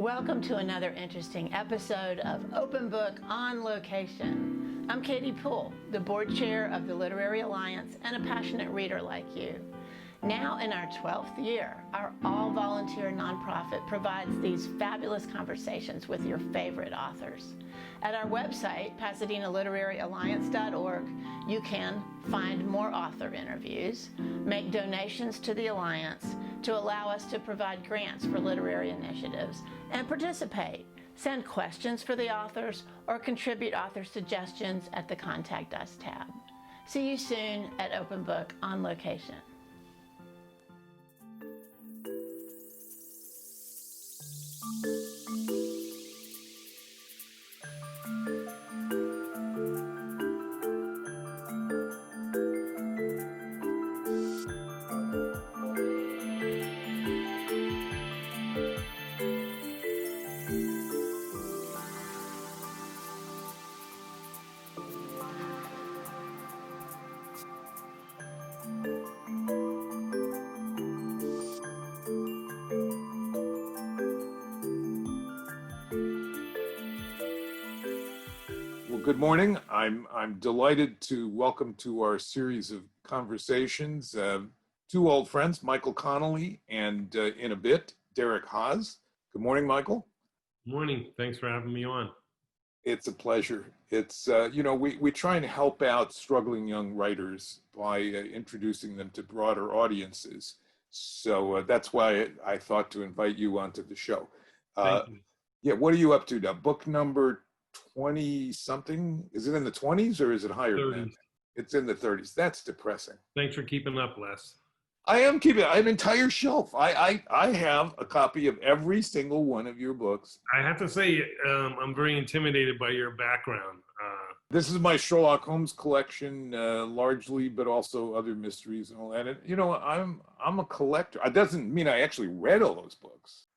Welcome to another interesting episode of Open Book on Location. I'm Katie Poole, the board chair of the Literary Alliance and a passionate reader like you. Now in our 12th year, our all-volunteer nonprofit provides these fabulous conversations with your favorite authors. At our website, PasadenaLiteraryAlliance.org, you can find more author interviews, make donations to the Alliance to allow us to provide grants for literary initiatives, and participate. Send questions for the authors or contribute author suggestions at the Contact Us tab. See you soon at Open Book on Location. Good morning. I'm delighted to welcome to our series of conversations two old friends, Michael Connelly and in a bit, Derek Haas. Good morning, Michael. Morning. Thanks for having me on. It's a pleasure. It's, we try and help out struggling young writers by introducing them to broader audiences. So that's why I thought to invite you onto the show. Thank you. Yeah, what are you up to now? Book number 20 something? Is it in the 20s or is it higher 30s. than that? It's in the 30s. That's depressing. Thanks for keeping up, Les. I am keeping an entire shelf. I have a copy of every single one of your books. I have to say, I'm very intimidated by your background. This is my Sherlock Holmes collection, largely, but also other mysteries and all that. And, I'm a collector. It doesn't mean I actually read all those books.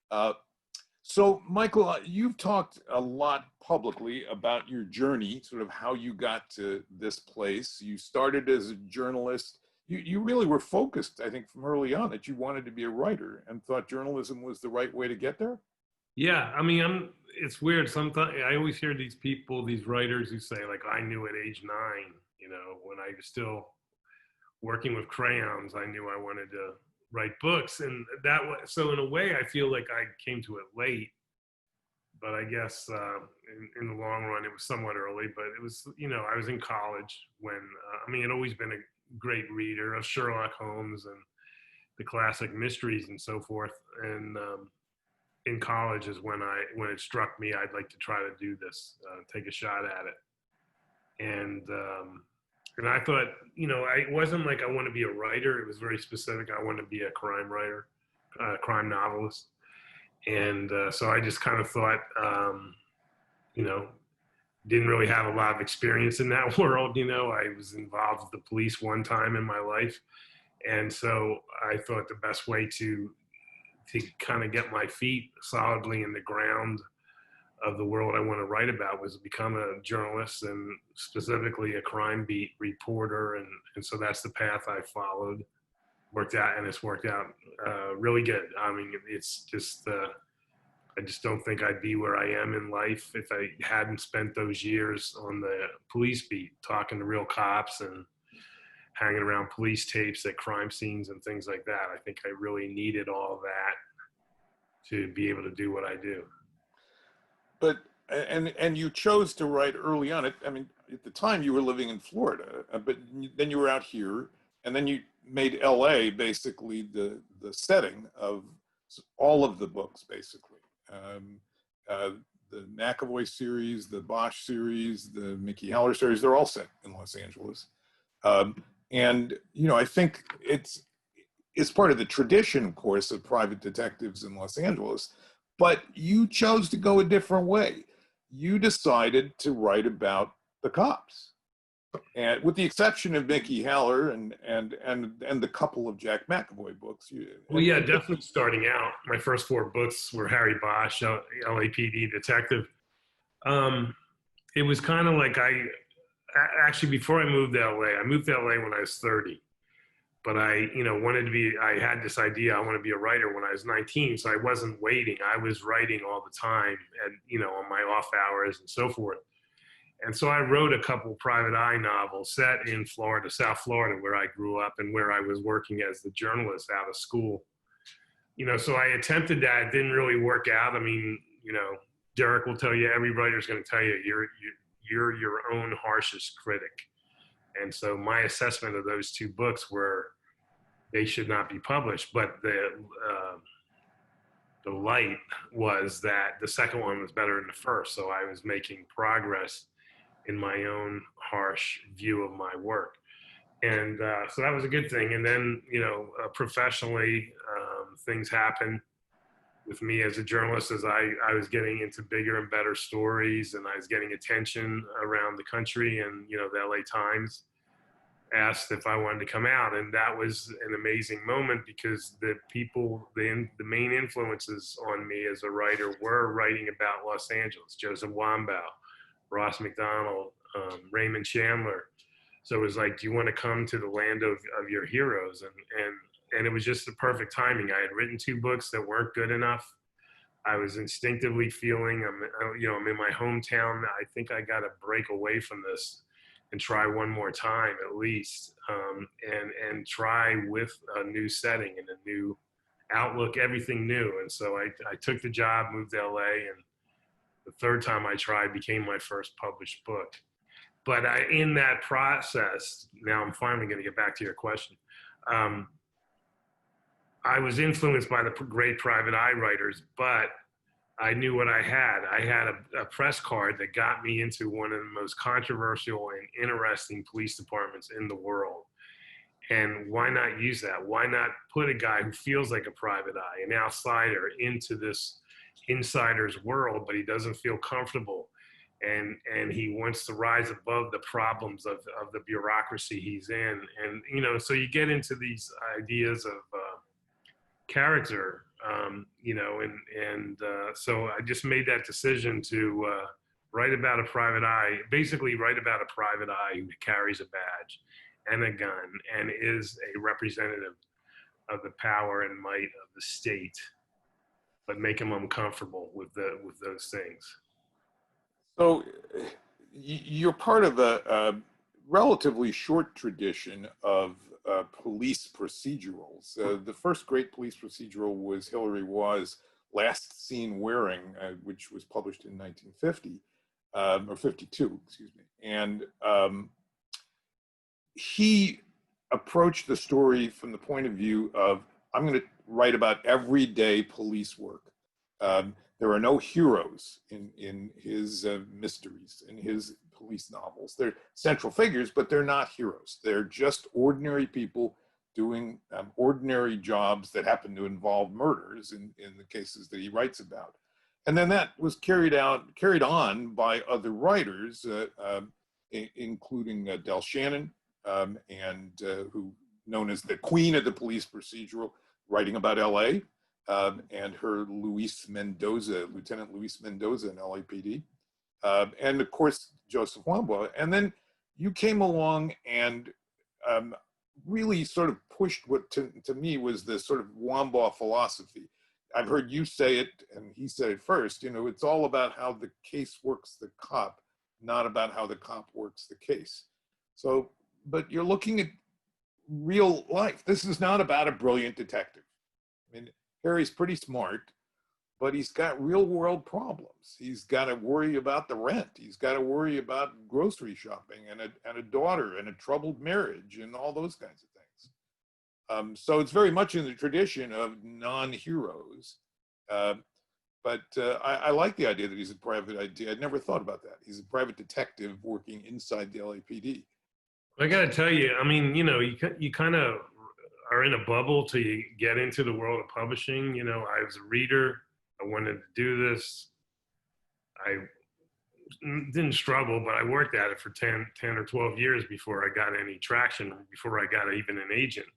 So, Michael, you've talked a lot publicly about your journey, sort of how you got to this place. You started as a journalist. You really were focused, I think, from early on that you wanted to be a writer and thought journalism was the right way to get there? Yeah, I mean, it's weird. Sometimes I always hear these people, these writers who say, like, I knew at age 9, when I was still working with crayons, I knew I wanted to write books, and so in a way I feel like I came to it late, but I guess in the long run it was somewhat early. But it was, I was in college when I'd always been a great reader of Sherlock Holmes and the classic mysteries and so forth, and in college is when it struck me I'd like to try to do this, take a shot at it. And I thought, it wasn't like I want to be a writer. It was very specific. I want to be a crime writer, crime novelist. And so I just kind of thought, didn't really have a lot of experience in that world. I was involved with the police one time in my life. And so I thought the best way to kind of get my feet solidly in the ground of the world I want to write about was to become a journalist, and specifically a crime beat reporter. And so that's the path I followed. It's worked out really good. I mean, it's just, I just don't think I'd be where I am in life if I hadn't spent those years on the police beat, talking to real cops and hanging around police tapes at crime scenes and things like that. I think I really needed all that to be able to do what I do. But and you chose to write early on. At the time you were living in Florida, but then you were out here, and then you made L.A. basically the setting of all of the books, basically. The McAvoy series, the Bosch series, the Mickey Haller series, they're all set in Los Angeles. And I think it's part of the tradition, of course, of private detectives in Los Angeles. But you chose to go a different way. You decided to write about the cops, and with the exception of Mickey Haller and the couple of Jack McAvoy books. Well, yeah, definitely starting out. My first 4 books were Harry Bosch, LAPD detective. It was kind of like actually, before I moved to LA when I was 30. but I, wanted to be, I had this idea, I want to be a writer when I was 19. So I wasn't waiting. I was writing all the time and, on my off hours and so forth. And so I wrote a couple private eye novels set in Florida, South Florida, where I grew up and where I was working as the journalist out of school. So I attempted that. It didn't really work out. I mean, Derek will tell you, every writer's going to tell you, you're your own harshest critic. And so my assessment of those two books were they should not be published. But the light was that the second one was better than the first. So I was making progress in my own harsh view of my work. And so that was a good thing. And then, professionally, things happened with me as a journalist as I was getting into bigger and better stories, and I was getting attention around the country. And, the LA Times asked if I wanted to come out. And that was an amazing moment because the people, the main influences on me as a writer were writing about Los Angeles, Joseph Wambaugh, Ross McDonald, Raymond Chandler. So it was like, do you want to come to the land of your heroes? And it was just the perfect timing. I had written 2 books that weren't good enough. I was instinctively feeling, I'm in my hometown. I think I got to break away from this and try one more time at least, and try with a new setting and a new outlook, everything new. And so I took the job, moved to LA, and the third time I tried became my first published book. But in that process, now I'm finally going to get back to your question. I was influenced by the great private eye writers, but I knew what I had. I had a press card that got me into one of the most controversial and interesting police departments in the world. And why not use that? Why not put a guy who feels like a private eye, an outsider, into this insider's world, but he doesn't feel comfortable. And he wants to rise above the problems of the bureaucracy he's in. And, so you get into these ideas of character, so I just made that decision to write about a private eye, basically write about a private eye who carries a badge and a gun and is a representative of the power and might of the state, but make him uncomfortable with those things. So you're part of a relatively short tradition of police procedurals. The first great police procedural was Hilary Waugh's Last Seen Wearing, which was published in 1950, or 52, excuse me. And he approached the story from the point of view of, I'm going to write about everyday police work. There are no heroes in his mysteries, in his police novels. They're central figures, but they're not heroes. They're just ordinary people doing ordinary jobs that happen to involve murders in the cases that he writes about. And then that was carried on by other writers, including Del Shannon, and who known as the queen of the police procedural, writing about LA. And her Lieutenant Luis Mendoza in LAPD, and of course, Joseph Wambaugh. And then you came along and really sort of pushed what to me was the sort of Wambaugh philosophy. I've heard you say it, and he said it first, it's all about how the case works the cop, not about how the cop works the case. So, but you're looking at real life. This is not about a brilliant detective. I mean, Harry's pretty smart, but he's got real world problems. He's got to worry about the rent. He's got to worry about grocery shopping and a daughter and a troubled marriage and all those kinds of things. So it's very much in the tradition of non-heroes. But I like the idea that he's a private idea. I'd never thought about that. He's a private detective working inside the LAPD. I got to tell you, I mean, you kind of are in a bubble till you get into the world of publishing. I was a reader. I wanted to do this. I didn't struggle, but I worked at it for 10 or 12 years before I got any traction, before I got even an agent.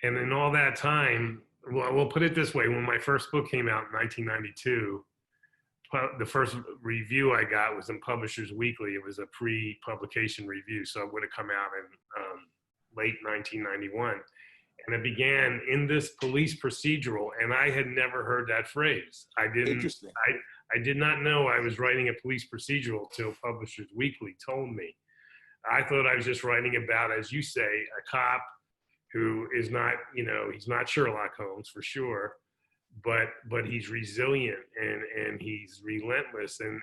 And in all that time, well, we'll put it this way. When my first book came out in 1992, the first review I got was in Publishers Weekly. It was a pre-publication review, so it would have come out in late 1991. And it began in this police procedural, and I had never heard that phrase. Interesting. I did not know I was writing a police procedural till Publishers Weekly told me. I thought I was just writing about, as you say, a cop who is not, he's not Sherlock Holmes for sure, but he's resilient and he's relentless. And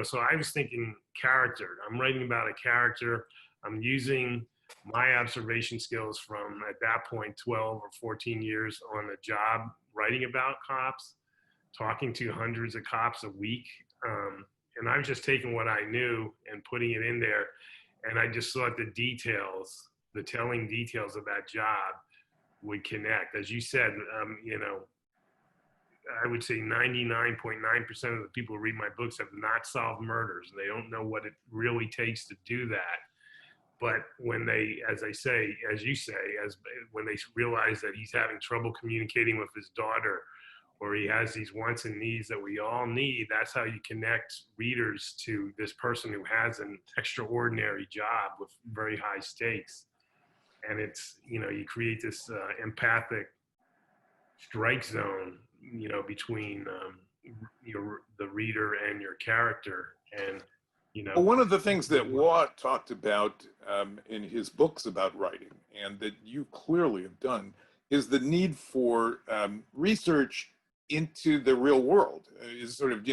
so I was thinking character. I'm writing about a character. I'm using my observation skills from, at that point, 12 or 14 years on the job, writing about cops, talking to hundreds of cops a week. And I was just taking what I knew and putting it in there. And I just thought the details, the telling details of that job would connect. As you said, I would say 99.9% of the people who read my books have not solved murders. They don't know what it really takes to do that. But when they, as you say, when they realize that he's having trouble communicating with his daughter, or he has these wants and needs that we all need, that's how you connect readers to this person who has an extraordinary job with very high stakes. And it's, you create this empathic strike zone, between the reader and your character. And, Well, one of the things that Watt talked about in his books about writing, and that you clearly have done, is the need for research into the real world, is sort of,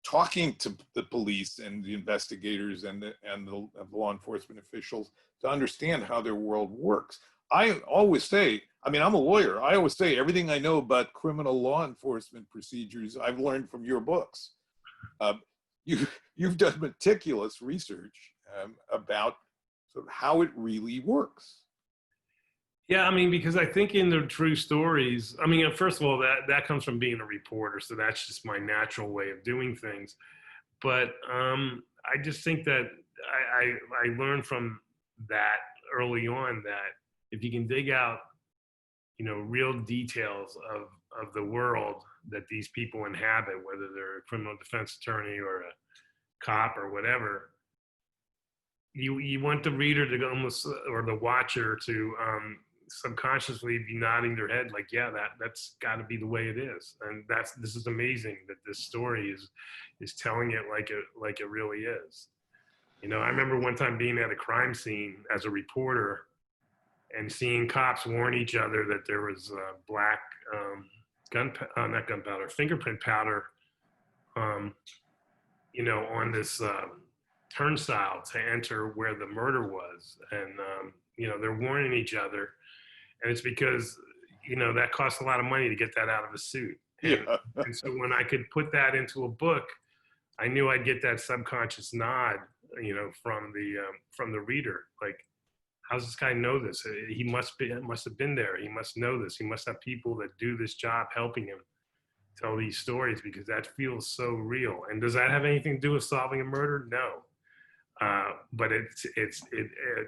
talking to the police and the investigators and the law enforcement officials to understand how their world works. I always say, I'm a lawyer, I always say everything I know about criminal law enforcement procedures, I've learned from your books. You've done meticulous research about sort of how it really works. Yeah, because I think in the true stories, first of all, that comes from being a reporter, so that's just my natural way of doing things. But I just think that I learned from that early on that if you can dig out, real details of the world that these people inhabit, whether they're a criminal defense attorney or a cop or whatever, you want the reader to almost, or the watcher to subconsciously be nodding their head like, yeah, that's got to be the way it is. And this is amazing that this story is telling it like it really is. I remember one time being at a crime scene as a reporter and seeing cops warn each other that there was black fingerprint powder, on this turnstile to enter where the murder was. And, they're warning each other. And it's because, that costs a lot of money to get that out of a suit. And so when I could put that into a book, I knew I'd get that subconscious nod, from the reader. Like, how's this guy know this? He must have been there. He must know this. He must have people that do this job helping him tell these stories, because that feels so real. And does that have anything to do with solving a murder? No. But it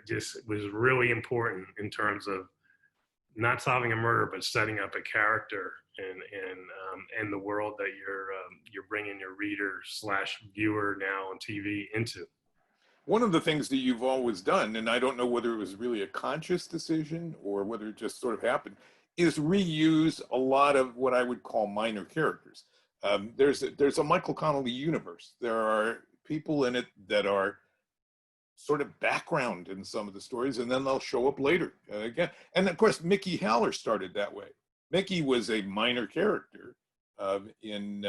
just was really important in terms of not solving a murder, but setting up a character and the world that you're bringing your reader / viewer now on TV into. One of the things that you've always done, and I don't know whether it was really a conscious decision or whether it just sort of happened, is reuse a lot of what I would call minor characters. There's a Michael Connelly universe. There are people in it that are sort of background in some of the stories, and then they'll show up later again. And of course, Mickey Haller started that way. Mickey was a minor character in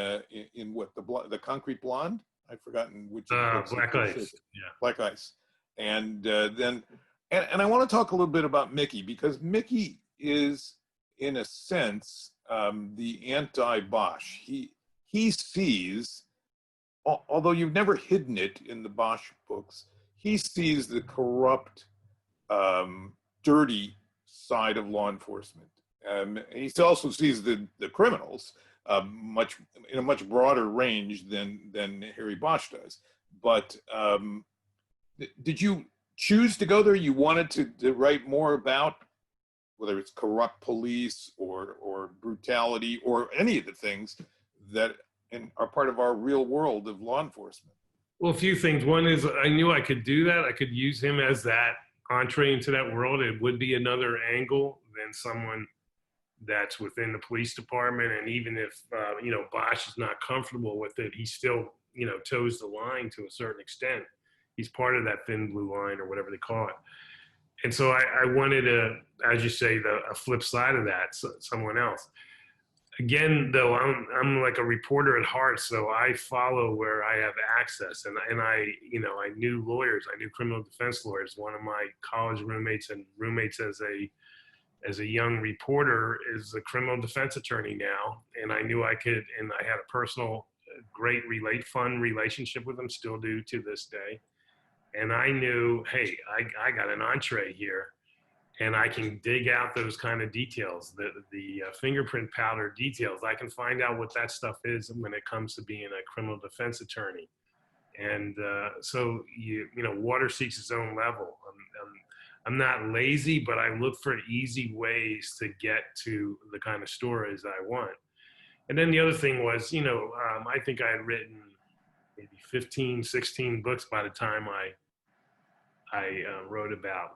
what, the Concrete Blonde? I've forgotten which. Black Ice. Yeah. Black Ice. And then I want to talk a little bit about Mickey, because Mickey is, in a sense, the anti-Bosch. He sees, although you've never hidden it in the Bosch books, he sees the corrupt, dirty side of law enforcement. He also sees the criminals in a much broader range than Harry Bosch does. But did you choose to go there? You wanted to write more about whether it's corrupt police or brutality or any of the things that are part of our real world of law enforcement? Well, a few things. One is I knew I could do that. I could use him as that entree into that world. It would be another angle than someone that's within the police department. And even if, Bosch is not comfortable with it, he still, toes the line to a certain extent. He's part of that thin blue line or whatever they call it. And so I wanted as you say, a flip side of that, someone else. Again, though, I'm like a reporter at heart, so I follow where I have access. And I knew lawyers, I knew criminal defense lawyers. One of my college roommates as a young reporter is a criminal defense attorney now. And I knew I could, and I had a personal, great fun relationship with him, still do to this day. And I knew, hey, I got an entree here, and I can dig out those kind of details, the fingerprint powder details. I can find out what that stuff is when it comes to being a criminal defense attorney. And so water seeks its own level. I'm not lazy, but I look for easy ways to get to the kind of stories I want. And then the other thing was, I think I had written maybe 15, 16 books by the time I wrote about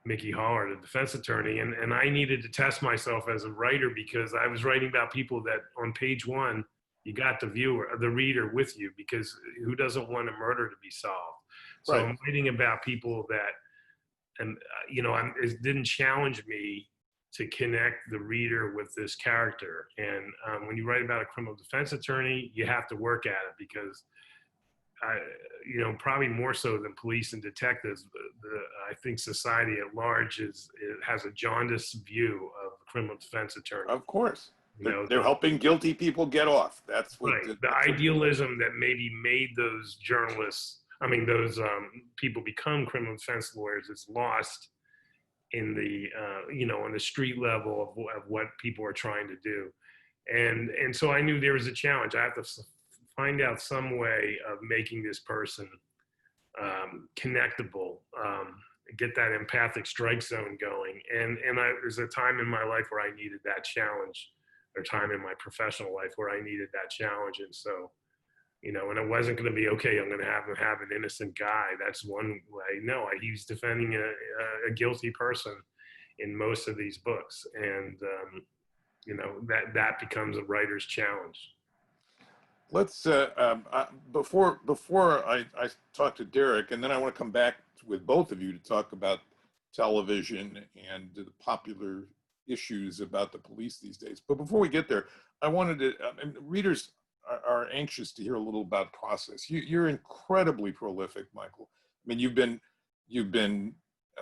Mickey Haller, the defense attorney. And I needed to test myself as a writer, because I was writing about people that on page one, you got the reader with you, because who doesn't want a murder to be solved? So right. I'm writing about people that, and it didn't challenge me to connect the reader with this character. And when you write about a criminal defense attorney, you have to work at it, because probably more so than police and detectives, I think society at large has a jaundiced view of a criminal defense attorney. Of course. They're helping guilty people get off. That's what right. The idealism that maybe made those journalists, those people become criminal defense lawyers, is lost in the, on the street level of what people are trying to do. And so I knew there was a challenge. I have to find out some way of making this person connectable, get that empathic strike zone going. And there's a time in my life where I needed that challenge, or time in my professional life where I needed that challenge. And so, and it wasn't going to be, okay, I'm going to have an innocent guy. That's one way. No, he's defending a guilty person in most of these books. And, that becomes a writer's challenge. Let's before I talk to Derek, and then I want to come back with both of you to talk about television and the popular issues about the police these days. But before we get there, I wanted to, readers are anxious to hear a little about process. You're incredibly prolific, Michael. You've been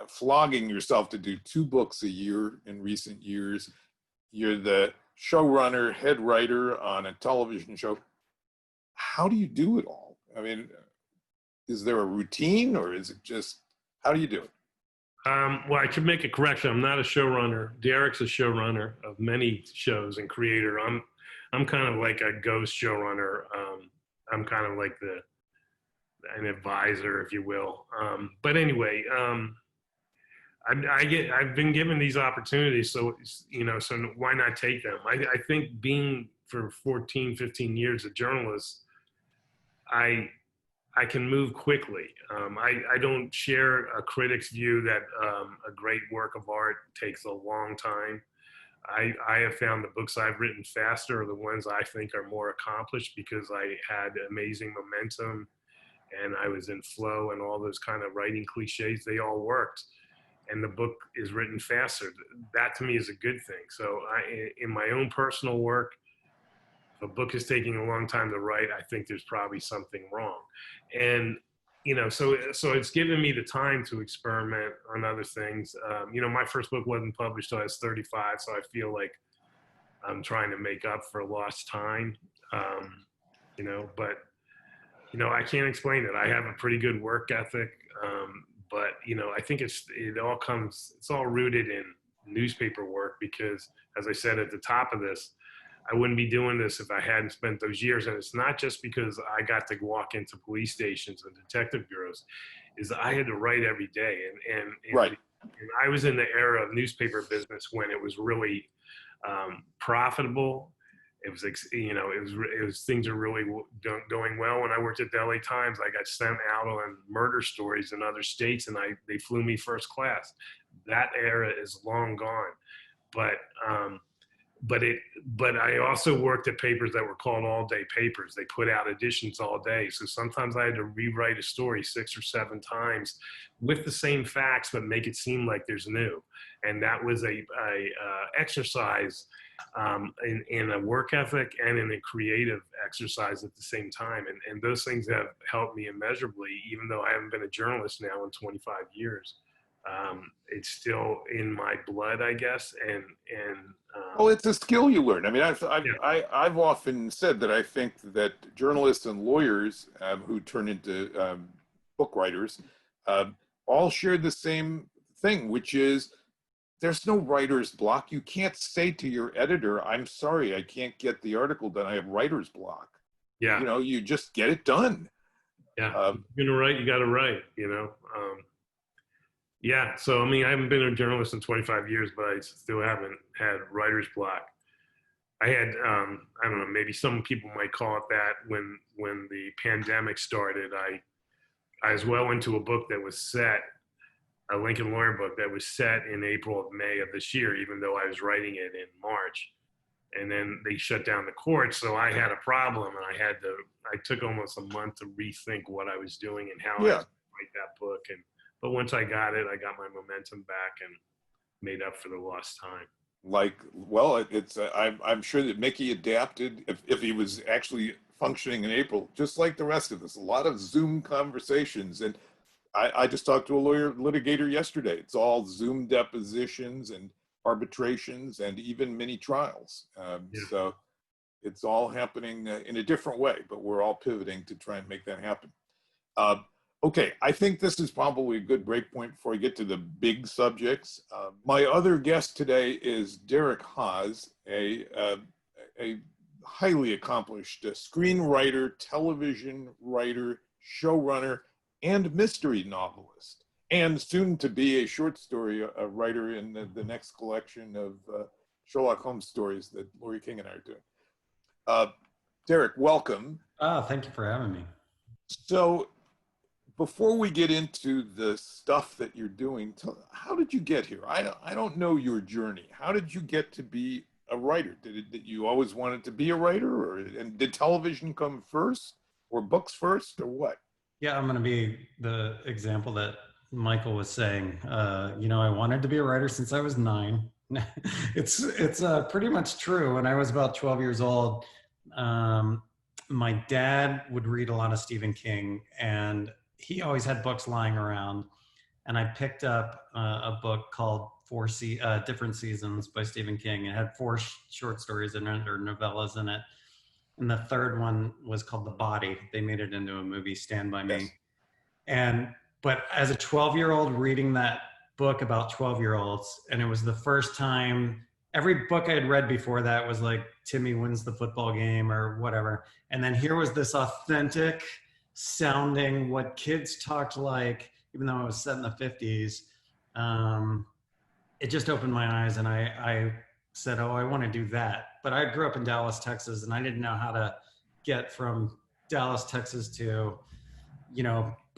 flogging yourself to do 2 books a year in recent years. You're the showrunner, head writer on a television show. How do you do it all? Is there a routine, or is it just, how do you do it? Well, I should make a correction. I'm not a showrunner. Derek's a showrunner of many shows and creator. I'm kind of like a ghost showrunner. I'm kind of like an advisor, if you will. But anyway, I've been given these opportunities, so so why not take them? I think being for 14, 15 years a journalist, I can move quickly. I don't share a critic's view that a great work of art takes a long time. I have found the books I've written faster are the ones I think are more accomplished, because I had amazing momentum and I was in flow, and all those kind of writing cliches, they all worked. And the book is written faster. That to me is a good thing. So in my own personal work, if a book is taking a long time to write, I think there's probably something wrong. And, so it's given me the time to experiment on other things. My first book wasn't published till I was 35, so I feel like I'm trying to make up for lost time, but, I can't explain it. I have a pretty good work ethic, but, I think it's all rooted in newspaper work, because as I said at the top of this, I wouldn't be doing this if I hadn't spent those years. And it's not just because I got to walk into police stations and detective bureaus, is I had to write every day. And right. And I was in the era of newspaper business when it was really profitable it was, things are really going well. When I worked at the LA Times, I got sent out on murder stories in other states, and they flew me first class. That era is long gone. But I also worked at papers that were called all-day papers. They put out editions all day. So sometimes I had to rewrite a story 6 or 7 times with the same facts, but make it seem like there's new. And that was a exercise in a work ethic and in a creative exercise at the same time. And those things have helped me immeasurably, even though I haven't been a journalist now in 25 years. It's still in my blood, I guess. Well, it's a skill you learn. I mean, I've often said that I think that journalists and lawyers who turn into book writers all share the same thing, which is there's no writer's block. You can't say to your editor, "I'm sorry, I can't get the article done. I have writer's block." Yeah. You know, you just get it done. Yeah. You're gonna write, you got to write. Yeah, so I mean, I haven't been a journalist in 25 years, but I still haven't had writer's block. I had, I don't know, maybe some people might call it that when the pandemic started. I was well into a book that was set, a Lincoln Lawyer book that was set in April of May of this year, even though I was writing it in March. And then they shut down the courts, so I had a problem, and I took almost a month to rethink what I was doing and how I was going to write that book. But once I got it, I got my momentum back and made up for the lost time. I'm sure that Mickey adapted if he was actually functioning in April, just like the rest of us. A lot of Zoom conversations, and I just talked to a litigator yesterday. It's all Zoom depositions and arbitrations and even mini trials. So it's all happening in a different way, but we're all pivoting to try and make that happen. Okay, I think this is probably a good break point before I get to the big subjects. My other guest today is Derek Haas, a highly accomplished screenwriter, television writer, showrunner, and mystery novelist, and soon to be a short story writer in the next collection of Sherlock Holmes stories that Lori King and I are doing. Derek, welcome. Thank you for having me. So, before we get into the stuff that you're doing, how did you get here? I don't know your journey. How did you get to be a writer? Did you always wanted to be a writer, and did television come first, or books first, or what? Yeah, I'm going to be the example that Michael was saying. I wanted to be a writer since I was 9. It's pretty much true. When I was about 12 years old, my dad would read a lot of Stephen King, and he always had books lying around, and I picked up a book called Different Seasons by Stephen King. It had 4 short stories in it, or novellas in it, and the third one was called The Body. They made it into a movie, Stand By Me. Yes. But as a 12-year-old reading that book about 12-year-olds, and it was the first time, every book I had read before that was like Timmy Wins the Football Game or whatever, and then here was this authentic sounding what kids talked like, even though it was set in the 50s. It just opened my eyes, and I said, oh, I want to do that. But I grew up in Dallas, Texas, and I didn't know how to get from Dallas, Texas to,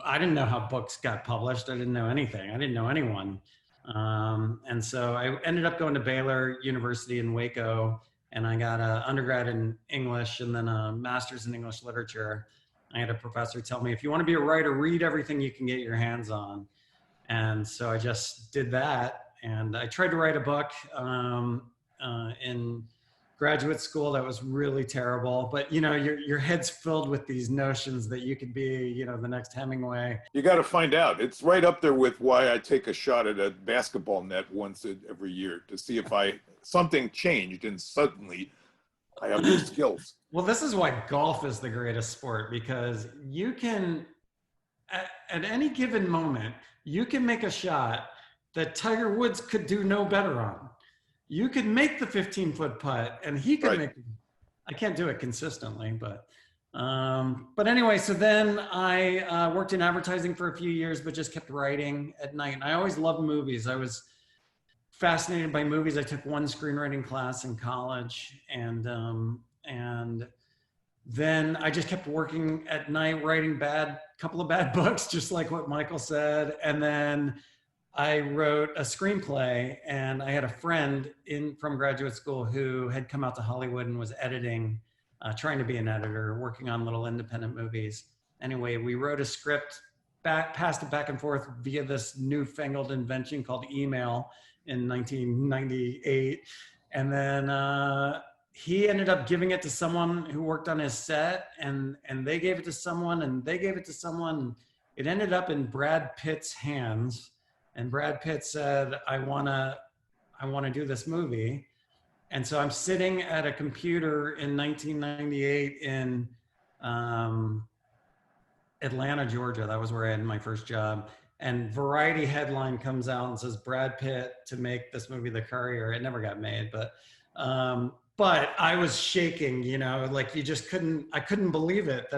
I didn't know how books got published. I didn't know anything. I didn't know anyone. And so I ended up going to Baylor University in Waco, and I got an undergrad in English and then a master's in English literature. I had a professor tell me, if you want to be a writer, read everything you can get your hands on. And so I just did that. And I tried to write a book in graduate school that was really terrible. But, your head's filled with these notions that you could be, the next Hemingway. You got to find out. It's right up there with why I take a shot at a basketball net once every year to see if something changed and suddenly I have the skills. Well, this is why golf is the greatest sport, because you can, at any given moment, you can make a shot that Tiger Woods could do no better on. You could make the 15-foot putt, and he could make. I can't do it consistently, but anyway. So then I worked in advertising for a few years, but just kept writing at night. And I always loved movies. I was fascinated by movies. I took one screenwriting class in college, and And then I just kept working at night, writing couple of bad books, just like what Michael said. And then I wrote a screenplay, and I had a friend from graduate school who had come out to Hollywood and was editing, trying to be an editor, working on little independent movies. Anyway, we wrote a script, passed it back and forth via this newfangled invention called email in 1998. And then he ended up giving it to someone who worked on his set, and they gave it to someone, and they gave it to someone. It ended up in Brad Pitt's hands, and Brad Pitt said, I wanna do this movie. And so I'm sitting at a computer in 1998 in Atlanta, Georgia. That was where I had my first job. And Variety headline comes out and says, Brad Pitt to make this movie, The Courier. It never got made, but I was shaking, you know, like I couldn't believe it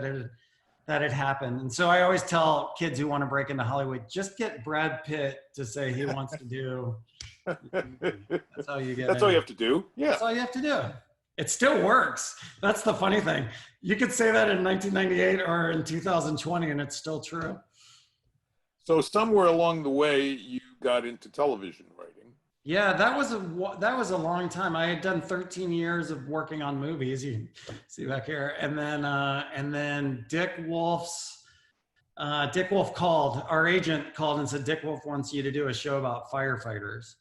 that it happened. And so I always tell kids who want to break into Hollywood, just get Brad Pitt to say he wants to do. That's how you get That's in. all you have to do. Yeah. That's all you have to do. It still works. That's the funny thing. You could say that in 1998 or in 2020 and it's still true. So somewhere along the way, you got into television writing. Yeah, that was a long time. I had done 13 years of working on movies. You see back here, and then Dick Wolf called. Our agent called and said, Dick Wolf wants you to do a show about firefighters.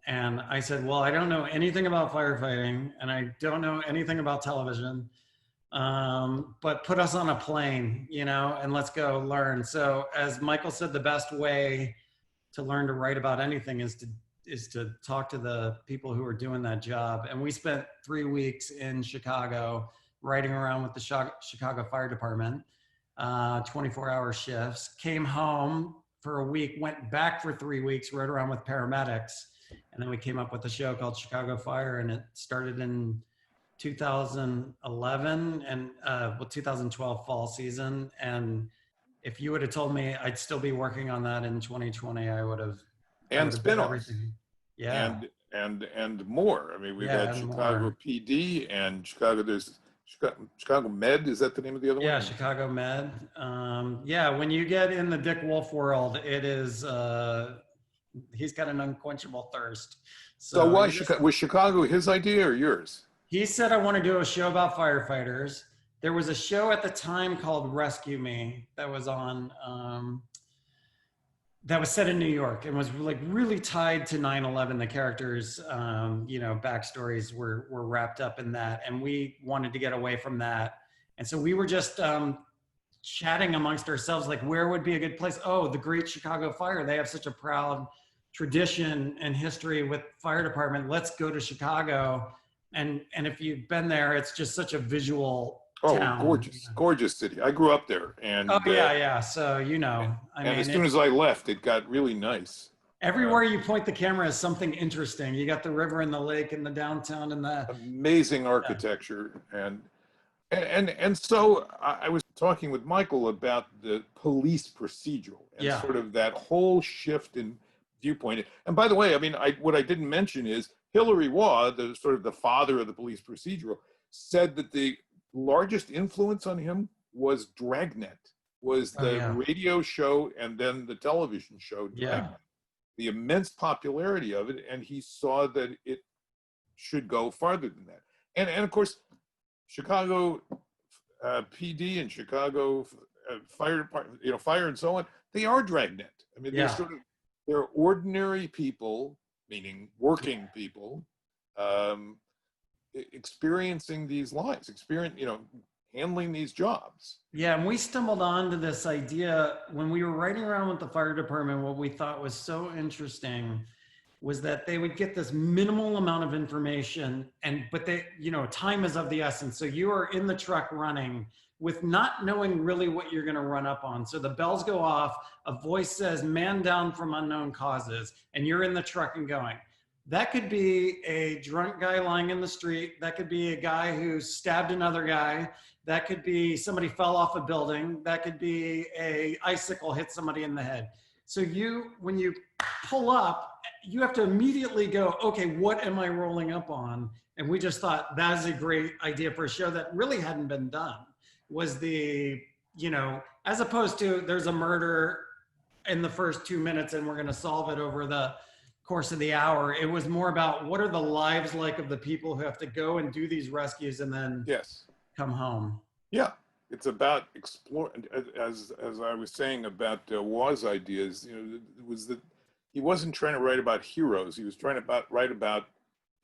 And I said, well, I don't know anything about firefighting, and I don't know anything about television. But put us on a plane, you know, and let's go learn. So as Michael said, the best way to learn to write about anything is to talk to the people who are doing that job. And we spent 3 weeks in Chicago riding around with the Chicago Fire Department, 24-hour shifts, came home for a week, went back for 3 weeks, rode around with paramedics. And then we came up with a show called Chicago Fire, and it started in 2011 and 2012 fall season. And if you would have told me I'd still be working on that in 2020, I would have. And spin-offs. Yeah. And more. I mean, we've had Chicago more. PD and Chicago Med. Is that the name of the other one? Yeah, Chicago Med. Yeah, when you get in the Dick Wolf world, it is, he's got an unquenchable thirst. So why was Chicago his idea or yours? He said, I want to do a show about firefighters. There was a show at the time called Rescue Me that was on, that was set in New York and was like really tied to 9/11. The characters, you know, backstories were wrapped up in that. And we wanted to get away from that. And so we were just chatting amongst ourselves, like, where would be a good place? Oh, the Great Chicago Fire. They have such a proud tradition and history with fire department. Let's go to Chicago. And if you've been there, it's just such a visual town. Gorgeous, gorgeous city. I grew up there. And yeah. So, you know, I mean, as soon as I left, it got really nice. Everywhere you point the camera is something interesting. You got the river and the lake and the downtown and the amazing architecture. And so I was talking with Michael about the police procedural and sort of that whole shift in viewpoint. And by the way, I mean, what I didn't mention is Hilary Waugh, the sort of the father of the police procedural, said that the largest influence on him was Dragnet, was the radio show and then the television show Dragnet. The immense popularity of it, and he saw that it should go farther than that. And of course, Chicago PD and Chicago Fire Department, you know, fire and so on, they are Dragnet. I mean, they're ordinary people, meaning working people, experiencing these lives, handling these jobs. Yeah, and we stumbled onto this idea when we were riding around with the fire department. What we thought was so interesting was that they would get this minimal amount of information, but they, you know, time is of the essence. So you are in the truck running with not knowing really what you're going to run up on. So the bells go off, a voice says, "Man down from unknown causes," and you're in the truck and going. That could be a drunk guy lying in the street. That could be a guy who stabbed another guy. That could be somebody fell off a building. That could be a icicle hit somebody in the head. So when you pull up, you have to immediately go, okay, what am I rolling up on? And we just thought that is a great idea for a show that really hadn't been done. Was the, you know, as opposed to there's a murder in the first 2 minutes and we're going to solve it over the course of the hour. It was more about what are the lives like of the people who have to go and do these rescues and then Yes. come home. Yeah. It's about exploring, as I was saying about Waugh's ideas, you know, it was that he wasn't trying to write about heroes. He was trying to write about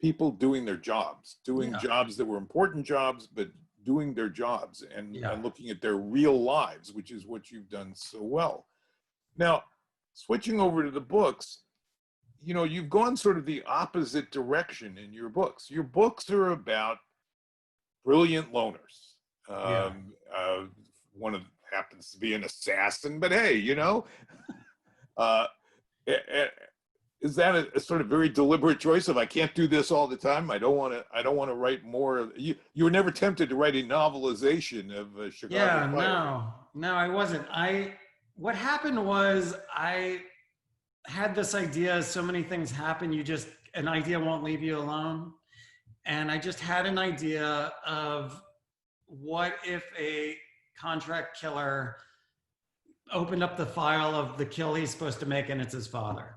people doing their jobs, doing jobs that were important jobs, but doing their jobs and looking at their real lives, which is what you've done so well. Now, switching over to the books, you know, you've gone sort of the opposite direction in your books. Your books are about brilliant loners. One of them happens to be an assassin, but hey, you know, is that a sort of very deliberate choice of I can't do this all the time? I don't want to write more. You were never tempted to write a novelization of Chicago Fire. No, I wasn't. What happened was I had this idea. So many things happen. An idea won't leave you alone. And I just had an idea of what if a contract killer opened up the file of the kill he's supposed to make and it's his father.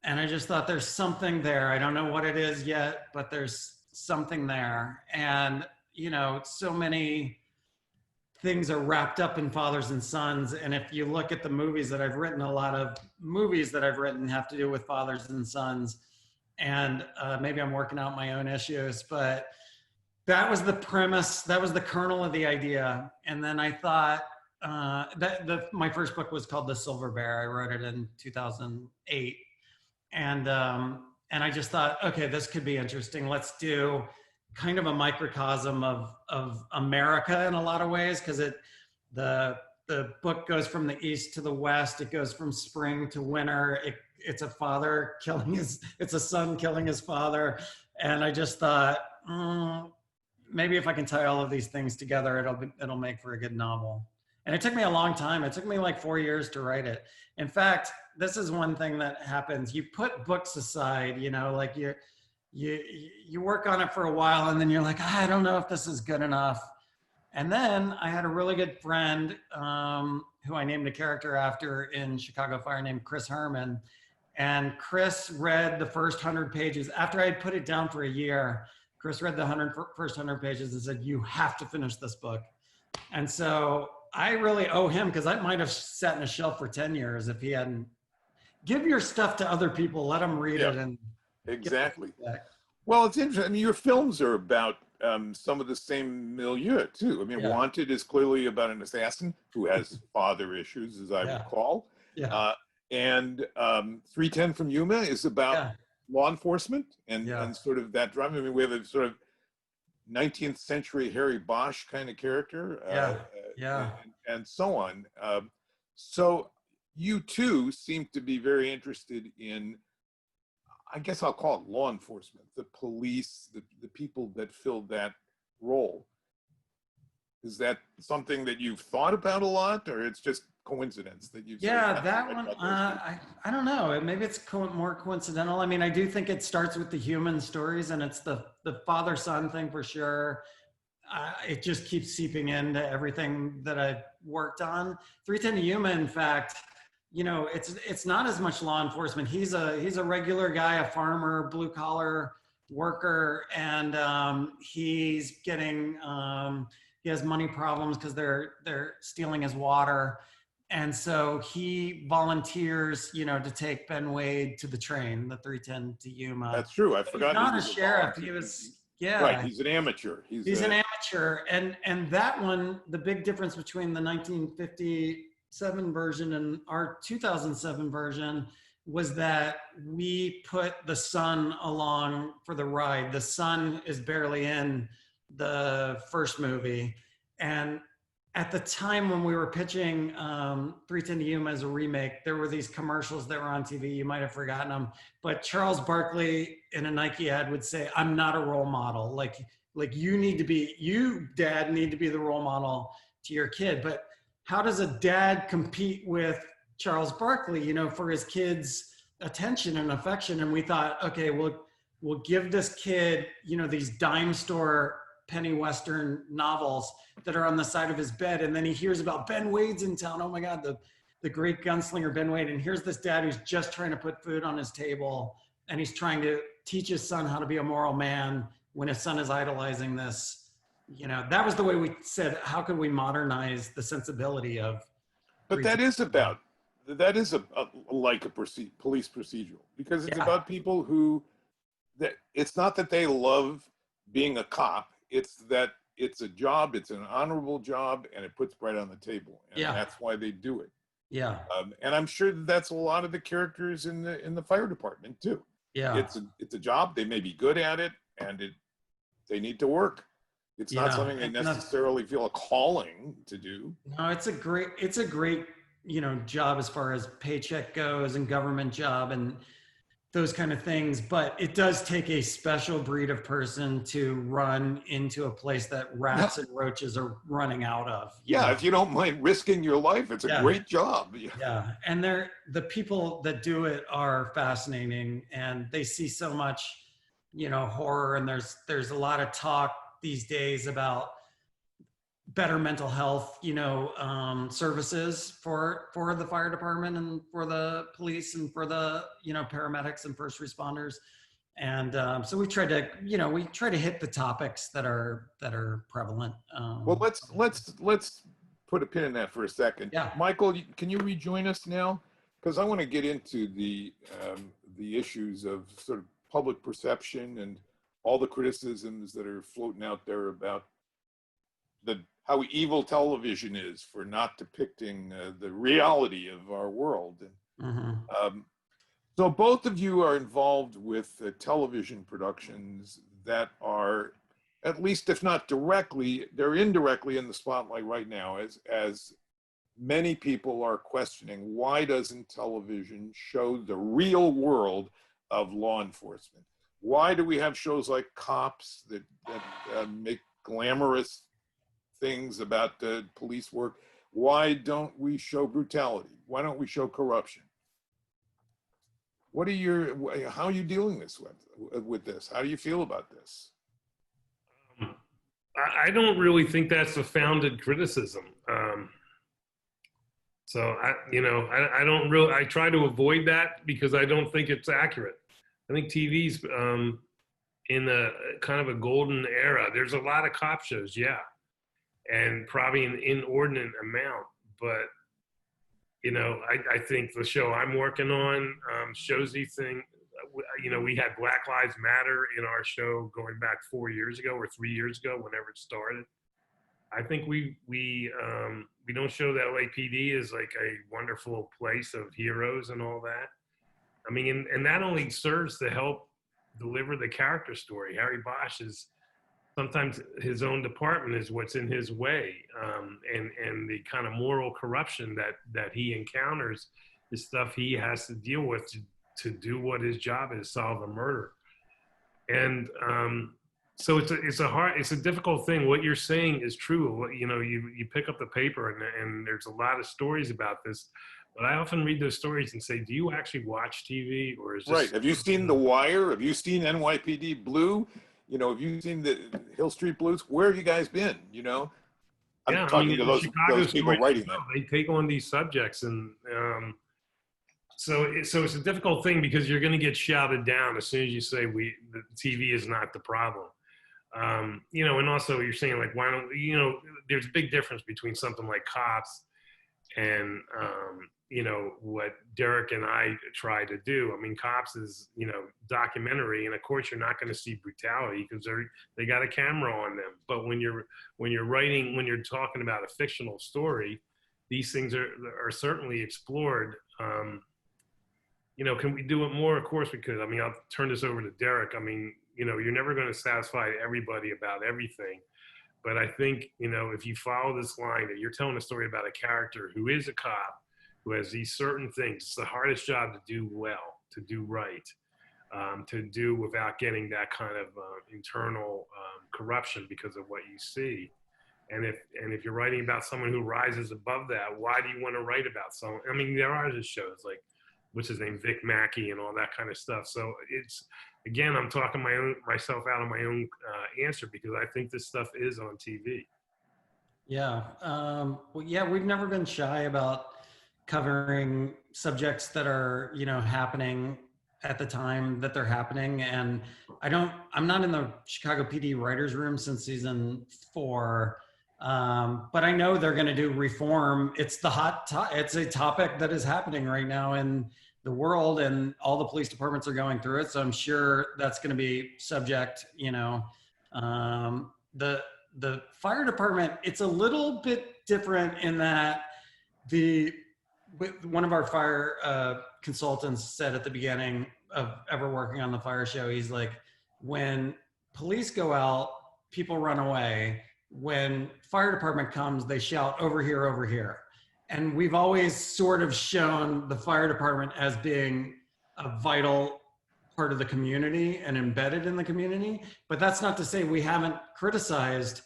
And I just thought there's something there. I don't know what it is yet, but there's something there. And, you know, so many things are wrapped up in fathers and sons. And if you look at the movies that I've written, a lot of movies that I've written have to do with fathers and sons. And maybe I'm working out my own issues, but that was the premise. That was the kernel of the idea. And then I thought my first book was called The Silver Bear. I wrote it in 2008. And I just thought, okay, this could be interesting. Let's do kind of a microcosm of America in a lot of ways, because the book goes from the east to the west. It goes from spring to winter. It's a father it's a son killing his father. And I just thought, maybe if I can tie all of these things together, it'll make for a good novel. And it took me a long time. It took me like 4 years to write it. In fact, this is one thing that happens. You put books aside, you know, like you work on it for a while and then you're like, I don't know if this is good enough. And then I had a really good friend who I named a character after in Chicago Fire named Chris Herman. And Chris read the first 100 pages. After I had put it down for a year, Chris read the first 100 pages and said, you have to finish this book. And so I really owe him, because I might have sat in a shelf for 10 years if he hadn't. Give your stuff to other people, let them read it. And exactly. Well, it's interesting. I mean, your films are about some of the same milieu too. I mean, Wanted is clearly about an assassin who has father issues, as I recall. And 310 from Yuma is about law enforcement and sort of that drama. I mean, we have a sort of 19th century Harry Bosch kind of character, and so on. So you too seem to be very interested in, I guess I'll call it law enforcement, the police, the people that filled that role. Is that something that you've thought about a lot, or it's just coincidence that you've that one I don't know, maybe it's more coincidental. I mean, I do think it starts with the human stories, and it's the father-son thing for sure. It just keeps seeping into everything that I've worked on. 310 to Yuma, in fact, you know, it's not as much law enforcement. He's a regular guy, a farmer, blue collar worker, and he's getting he has money problems because they're stealing his water. And so he volunteers, you know, to take Ben Wade to the train, the 310 to Yuma. That's true. I forgot. He's not a sheriff. He was, right. He's an amateur. He's an amateur. And that one, the big difference between the 1957 version and our 2007 version was that we put the son along for the ride. The son is barely in the first movie. And at the time when we were pitching 310 to Yuma as a remake, there were these commercials that were on TV. You might have forgotten them, but Charles Barkley in a Nike ad would say, "I'm not a role model. Like you, dad, need to be the role model to your kid." But how does a dad compete with Charles Barkley, you know, for his kids' attention and affection? And we thought, okay, well, will give this kid, you know, these dime store penny Western novels that are on the side of his bed. And then he hears about Ben Wade's in town. Oh my God, the great gunslinger Ben Wade. And here's this dad who's just trying to put food on his table, and he's trying to teach his son how to be a moral man when his son is idolizing this. You know, that was the way we said, how could we modernize the sensibility of. But that is like a police procedural, because it's about people who, that it's not that they love being a cop, it's that it's a job, it's an honorable job, and it puts bread on the table, and that's why they do it. Yeah. And I'm sure that's a lot of the characters in the fire department too. Yeah. It's a job, they may be good at it, and they need to work. It's not something they necessarily feel a calling to do. No, it's a great, you know, job as far as paycheck goes and government job and those kind of things. But it does take a special breed of person to run into a place that rats and roaches are running out of. If you don't mind risking your life, it's a great job. Yeah. And the people that do it are fascinating, and they see so much, you know, horror. And there's a lot of talk these days about better mental health, you know, services for the fire department and for the police and for the, you know, paramedics and first responders. And so we try to hit the topics that are prevalent. Well, let's put a pin in that for a second. Yeah. Michael, can you rejoin us now? Because I want to get into the issues of sort of public perception and all the criticisms that are floating out there about how evil television is for not depicting the reality of our world. And, so both of you are involved with television productions that are, at least if not directly, they're indirectly in the spotlight right now, as many people are questioning, why doesn't television show the real world of law enforcement? Why do we have shows like Cops that make glamorous things about the police work? Why don't we show brutality? Why don't we show corruption? How are you dealing with this? How do you feel about this? I don't really think that's a founded criticism. So I try to avoid that because I don't think it's accurate. I think TV's in a kind of a golden era. There's a lot of cop shows, and probably an inordinate amount. But, you know, I think the show I'm working on shows these things. You know, we had Black Lives Matter in our show going back 4 years ago or 3 years ago, whenever it started. I think we don't show that LAPD as like a wonderful place of heroes and all that. I mean, and that only serves to help deliver the character story. Harry Bosch is sometimes his own department is what's in his way, and the kind of moral corruption that he encounters is stuff he has to deal with to do what his job is, solve a murder. And so it's a difficult thing. What you're saying is true. You know, you pick up the paper and there's a lot of stories about this. But I often read those stories and say, do you actually watch TV, or is this... Right. Have you seen The Wire? Have you seen NYPD Blue? You know, have you seen the Hill Street Blues? Where have you guys been? You know, I'm talking to those people writing them. They take on these subjects, and so it's a difficult thing because you're going to get shouted down as soon as you say the TV is not the problem. You know, and also you're saying like, why don't, you know, there's a big difference between something like Cops and you know, what Derek and I try to do. I mean, Cops is, you know, documentary, and of course you're not going to see brutality because they got a camera on them. But when you're talking about a fictional story, these things are certainly explored. You know, can we do it more? Of course we could. I mean, I'll turn this over to Derek. I mean, you know, you're never going to satisfy everybody about everything. But I think, you know, if you follow this line that you're telling a story about a character who is a cop, who has these certain things, it's the hardest job to do well, to do right, to do without getting that kind of internal corruption because of what you see. And if you're writing about someone who rises above that, why do you want to write about someone? I mean, there are just shows like what's his name, Vic Mackey and all that kind of stuff. So it's, again, I'm talking myself out of my own answer, because I think this stuff is on TV. Yeah. Well, yeah, we've never been shy about covering subjects that are, happening at the time that they're happening. And I'm not in the Chicago PD writers room since season 4. But I know they're going to do reform. It's it's a topic that is happening right now in the world, and all the police departments are going through it. So I'm sure that's going to be subject, the fire department, it's a little bit different in that one of our fire consultants said at the beginning of ever working on the fire show, he's like, when police go out, people run away. When fire department comes, they shout, over here, over here. And we've always sort of shown the fire department as being a vital part of the community and embedded in the community. But that's not to say we haven't criticized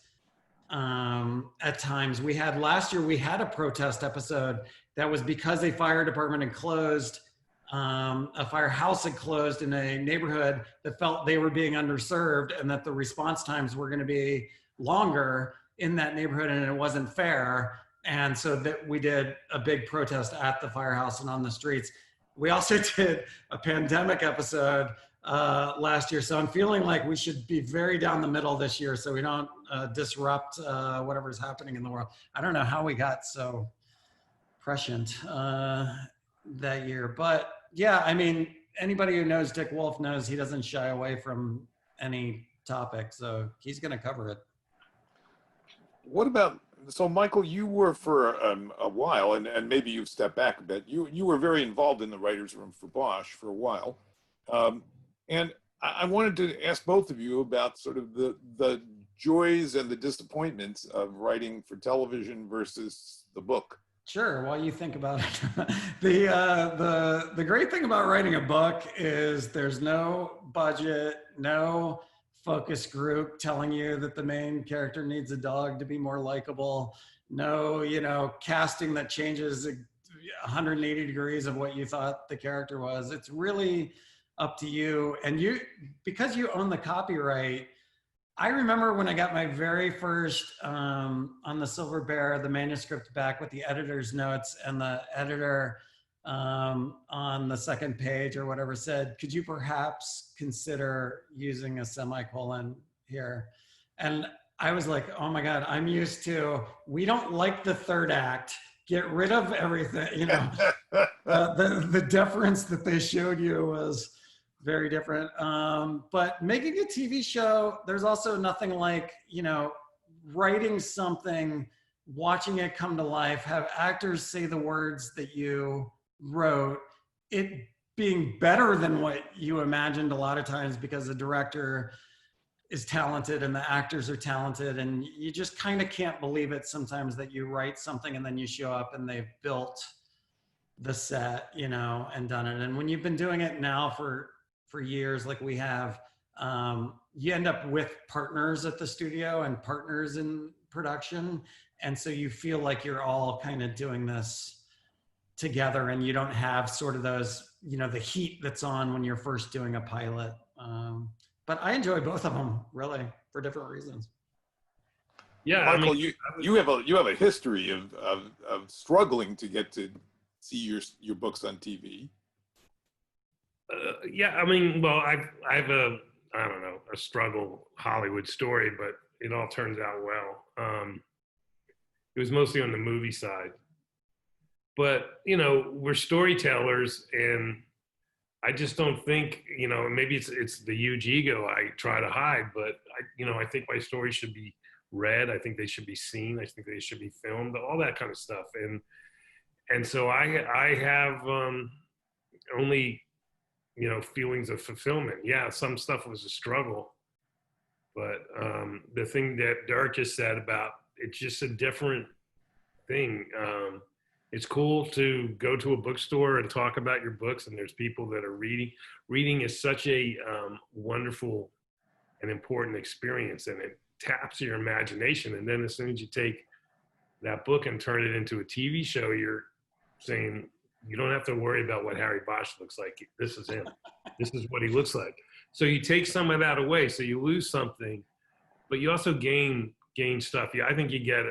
at times. Last year, we had a protest episode that was because a fire department had closed, a firehouse had closed in a neighborhood that felt they were being underserved, and that the response times were going to be longer in that neighborhood, and it wasn't fair. And so that we did a big protest at the firehouse and on the streets. We also did a pandemic episode last year. So I'm feeling like we should be very down the middle this year, so we don't disrupt whatever's happening in the world. I don't know how we got so prescient that year, but yeah, I mean, anybody who knows Dick Wolf knows he doesn't shy away from any topic, so he's going to cover it. What about, so Michael, you were for a while, and maybe you've stepped back a bit. You were very involved in the writer's room for Bosch for a while. And I wanted to ask both of you about sort of the joys and the disappointments of writing for television versus the book. Sure. While you think about it, the great thing about writing a book is there's no budget, no focus group telling you that the main character needs a dog to be more likable, no, casting that changes 180 degrees of what you thought the character was. It's really up to you, and because you own the copyright. I remember when I got my very first on the Silver Bear, the manuscript back with the editor's notes, and the editor on the second page or whatever said, could you perhaps consider using a semicolon here? And I was like, oh my God, I'm used to, we don't like the third act, get rid of everything, the deference that they showed you was very different. But making a TV show, there's also nothing like, writing something, watching it come to life, have actors say the words that you wrote, it being better than what you imagined a lot of times because the director is talented and the actors are talented, and you just kind of can't believe it sometimes that you write something and then you show up and they've built the set, and done it. And when you've been doing it now for years, like we have, you end up with partners at the studio and partners in production. And so you feel like you're all kind of doing this together, and you don't have sort of those, the heat that's on when you're first doing a pilot. But I enjoy both of them, really, for different reasons. Yeah, Michael, you have a history of struggling to get to see your books on TV. Yeah, well, I have a struggle Hollywood story, but it all turns out well. It was mostly on the movie side, but we're storytellers, and I just don't think, maybe it's the huge ego I try to hide, but I think my stories should be read. I think they should be seen. I think they should be filmed, all that kind of stuff. And so I have only, feelings of fulfillment. Yeah, some stuff was a struggle, but the thing that Dirk just said about, it's just a different thing. It's cool to go to a bookstore and talk about your books, and there's people that are reading. Reading is such a wonderful and important experience, and it taps your imagination. And then as soon as you take that book and turn it into a TV show, you're saying, You don't have to worry about what Harry Bosch looks like. This is him. This is what he looks like. So you take some of that away, so you lose something, but you also gain stuff. Yeah, I think you get,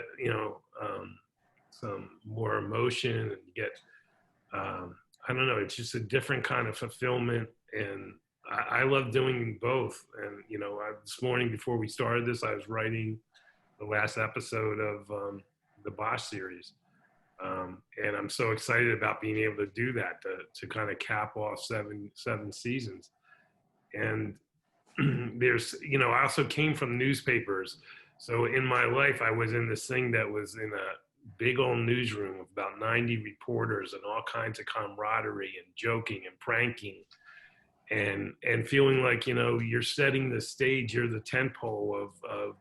some more emotion, and you get, I don't know, it's just a different kind of fulfillment. And I love doing both. And, this morning before we started this, I was writing the last episode of the Bosch series. And I'm so excited about being able to do that, to kind of cap off seven seasons. And there's, I also came from newspapers. So in my life, I was in this thing that was in a big old newsroom of about 90 reporters and all kinds of camaraderie and joking and pranking and feeling like, you're setting the stage, you're the tentpole of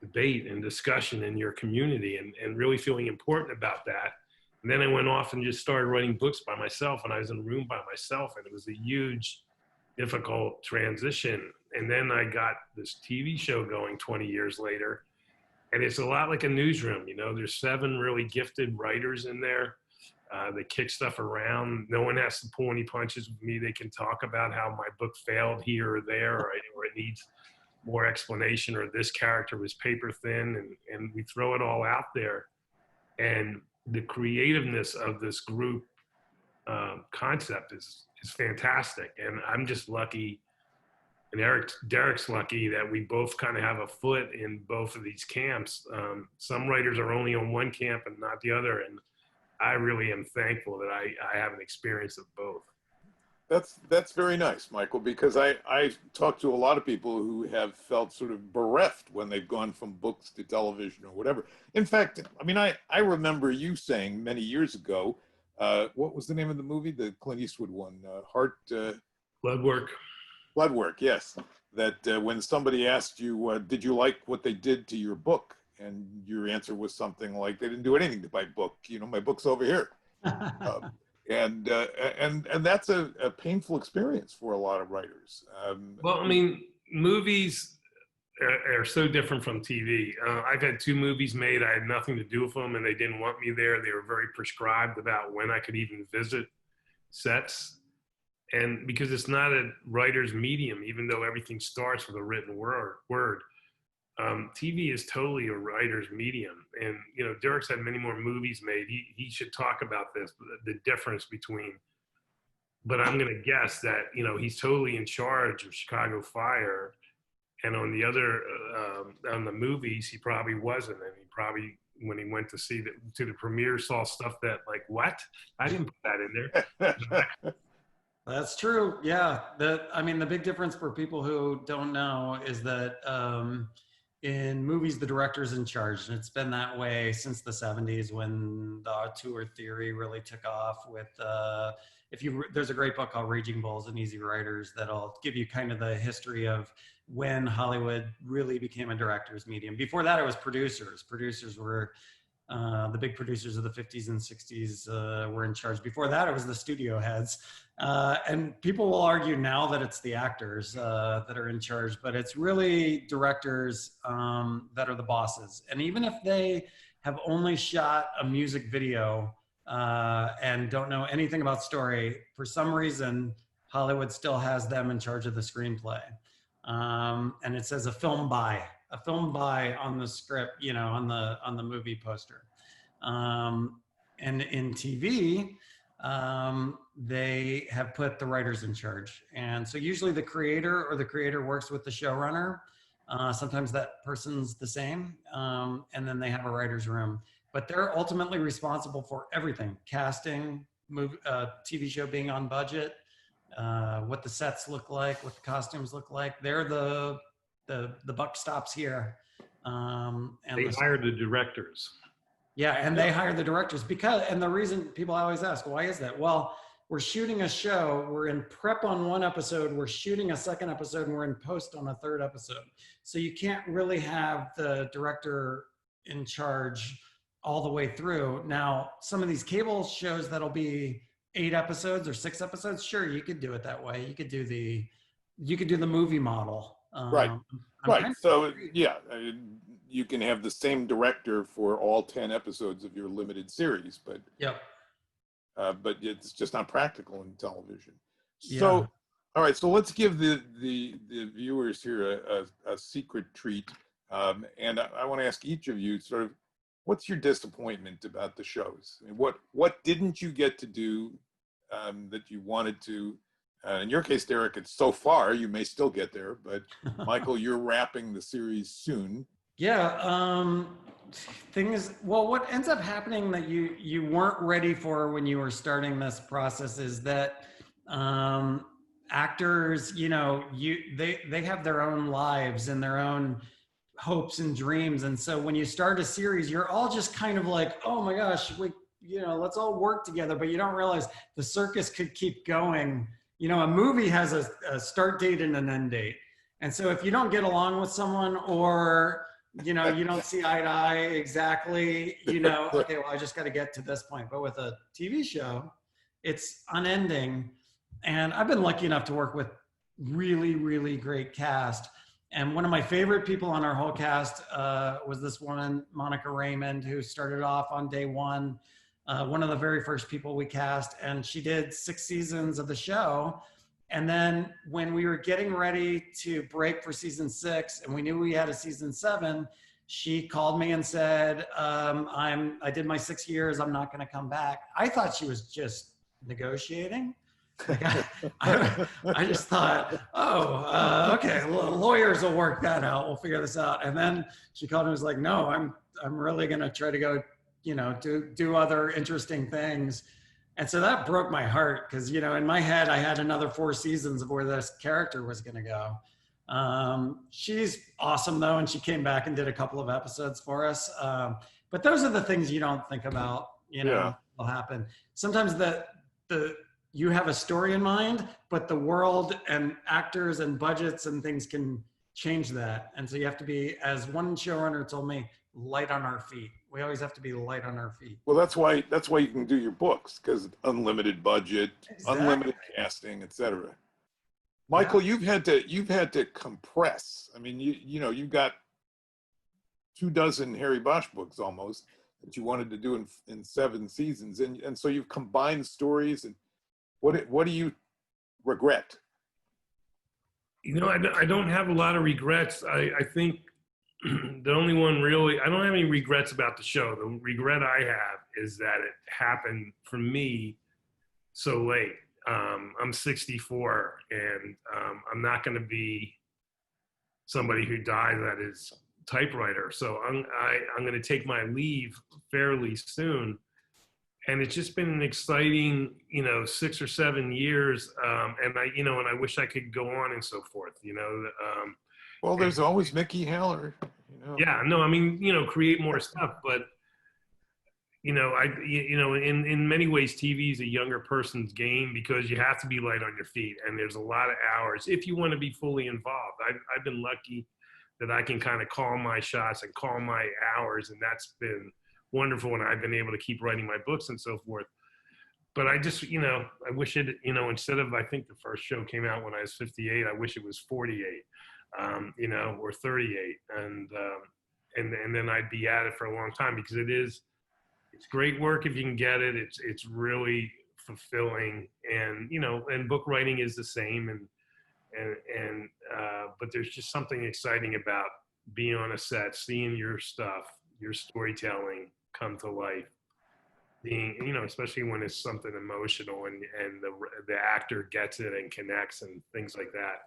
debate and discussion in your community, and really feeling important about that. And then I went off and just started writing books by myself, and I was in a room by myself, and it was a huge, difficult transition. And then I got this TV show going 20 years later, and it's a lot like a newsroom. There's 7 really gifted writers in there. They kick stuff around. No one has to pull any punches with me. They can talk about how my book failed here or there, or it needs more explanation, or this character was paper thin, and we throw it all out there. And the creativeness of this group concept is fantastic. And I'm just lucky, and Derek's lucky, that we both kind of have a foot in both of these camps. Some writers are only on one camp and not the other, and I really am thankful that I have an experience of both. That's very nice, Michael, because I talked to a lot of people who have felt sort of bereft when they've gone from books to television or whatever. In fact, I remember you saying many years ago, what was the name of the movie? The Clint Eastwood one, Bloodwork. Bloodwork, yes. That when somebody asked you, did you like what they did to your book? And your answer was something like, they didn't do anything to my book. My book's over here. And that's a painful experience for a lot of writers. Well, movies are so different from TV. I've had 2 movies made. I had nothing to do with them, and they didn't want me there. They were very prescribed about when I could even visit sets. And because it's not a writer's medium, even though everything starts with a written word, TV is totally a writer's medium. And, Derek's had many more movies made. He should talk about this, the difference between, but I'm going to guess that, he's totally in charge of Chicago Fire. And on the other, on the movies, he probably wasn't. And he probably, when he went to see the premiere, saw stuff that like, what? I didn't put that in there. That's true. Yeah. The big difference for people who don't know is that, in movies, the director's in charge, and it's been that way since the 70s when the auteur theory really took off with, there's a great book called Raging Bulls and Easy Writers that'll give you kind of the history of when Hollywood really became a director's medium. Before that, it was producers. Producers were, the big producers of the 50s and 60s were in charge. Before that, it was the studio heads. And people will argue now that it's the actors that are in charge, but it's really directors that are the bosses. And even if they have only shot a music video and don't know anything about story, for some reason, Hollywood still has them in charge of the screenplay. And it says a film by on the script, on the movie poster. And in TV, they have put the writers in charge. And so usually the creator works with the showrunner. Sometimes that person's the same. And then they have a writer's room. But they're ultimately responsible for everything: casting, TV show being on budget, what the sets look like, what the costumes look like. They're the buck stops here. And they hire the directors. Yeah, and they hire the directors and the reason people always ask, why is that? Well, we're shooting a show, we're in prep on one episode, we're shooting a second episode, and we're in post on a third episode. So you can't really have the director in charge all the way through. Now, some of these cable shows that'll be 8 episodes or 6 episodes, sure, you could do it that way. You could do the movie model. Right. So yeah, you can have the same director for all 10 episodes of your limited series, but yep. but it's just not practical in television. Yeah. So, all right, so let's give the viewers here a secret treat. And I want to ask each of you sort of, what's your disappointment about the shows? I mean, what didn't you get to do that you wanted to? In your case, Derek, it's so far, you may still get there, but Michael, you're wrapping the series soon. Yeah, well, what ends up happening that you weren't ready for when you were starting this process is that actors, they have their own lives and their own hopes and dreams. And so when you start a series, you're all just kind of like, oh my gosh, let's all work together. But you don't realize the circus could keep going. A movie has a start date and an end date. And so if you don't get along with someone, or, you don't see eye to eye exactly, okay, well, I just got to get to this point. But with a TV show, it's unending. And I've been lucky enough to work with really, really great cast. And one of my favorite people on our whole cast was this woman, Monica Raymond, who started off on day one. One of the very first people we cast, and she did 6 seasons of the show. And then when we were getting ready to break for season 6, and we knew we had a season 7, she called me and said, I did my 6 years, I'm not gonna come back. I thought she was just negotiating. I just thought, okay, lawyers will work that out, we'll figure this out. And then she called and was like, no, I'm really gonna try to go, do other interesting things. And so that broke my heart, because, in my head, I had another 4 seasons of where this character was going to go. She's awesome, though, and she came back and did a couple of episodes for us. But those are the things you don't think about, will happen. Sometimes you have a story in mind, but the world and actors and budgets and things can change that. And so you have to be, as one showrunner told me, light on our feet. We always have to be light on our feet. Well, that's why you can do your books, because unlimited budget, Exactly. Unlimited casting, etc. Michael, you've had to compress. I mean, you've got 24 Harry Bosch books almost that you wanted to do in 7 seasons, and so you've combined stories. And what do you regret? I don't have a lot of regrets. I think the only one really, I don't have any regrets about the show. The regret I have is that it happened for me so late. I'm 64, and I'm not going to be somebody who dies at his typewriter. So I'm going to take my leave fairly soon. And it's just been an exciting, 6 or 7 years. And I wish I could go on and so forth, Well, there's always Mickey Haller. Yeah, no, I mean, create more stuff, but in many ways, TV is a younger person's game, because you have to be light on your feet, and there's a lot of hours if you want to be fully involved. I've been lucky that I can kind of call my shots and call my hours, and that's been wonderful, and I've been able to keep writing my books and so forth. But I just, I wish it, instead of, I think the first show came out when I was 58, I wish it was 48. Or 38, and then I'd be at it for a long time, because it's great work if you can get it. It's really fulfilling, and and book writing is the same, but there's just something exciting about being on a set, seeing your stuff, your storytelling come to life, being, especially when it's something emotional and the actor gets it and connects and things like that.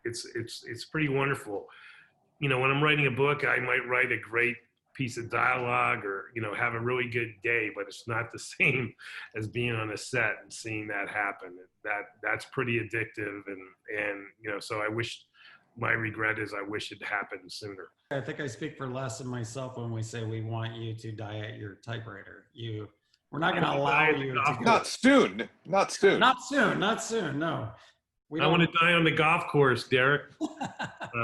It's pretty wonderful. When I'm writing a book, I might write a great piece of dialogue, or have a really good day, but it's not the same as being on a set and seeing that happen. That's pretty addictive, and so I wish, my regret is I wish it happened sooner. I think I speak for Les and myself when we say we want you to die at your typewriter. We're not going to allow you to. Not soon. Not soon. No. I want to die on the golf course, Derek.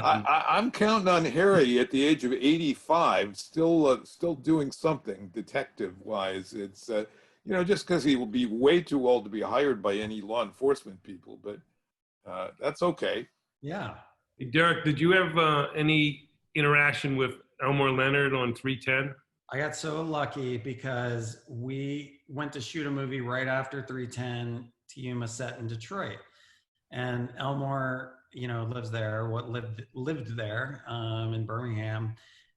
I'm counting on Harry at the age of 85, still doing something detective-wise. It's just because he will be way too old to be hired by any law enforcement people, but that's okay. Yeah. Derek, did you have any interaction with Elmore Leonard on 310? I got so lucky because we went to shoot a movie right after 310 to Yuma set in Detroit. And Elmore, lives there, lived there in Birmingham.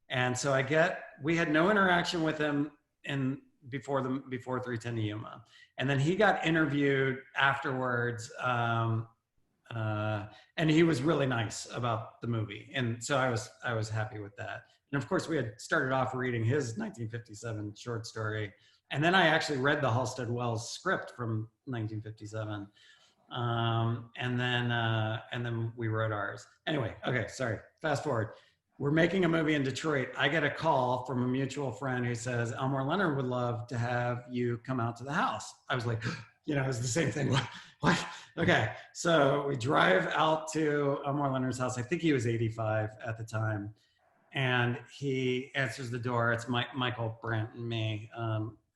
And so we had no interaction with him before 310 to Yuma. And then he got interviewed afterwards. And he was really nice about the movie. And so I was happy with that. And of course, we had started off reading his 1957 short story. And then I actually read the Halstead Wells script from 1957. And then we wrote ours. Anyway, okay, sorry. Fast forward. We're making a movie in Detroit. I get a call from a mutual friend who says, Elmore Leonard would love to have you come out to the house. I was like, it's the same thing. What? Okay. So we drive out to Elmore Leonard's house. I think he was 85 at the time. And he answers the door. It's Michael Brandt and me,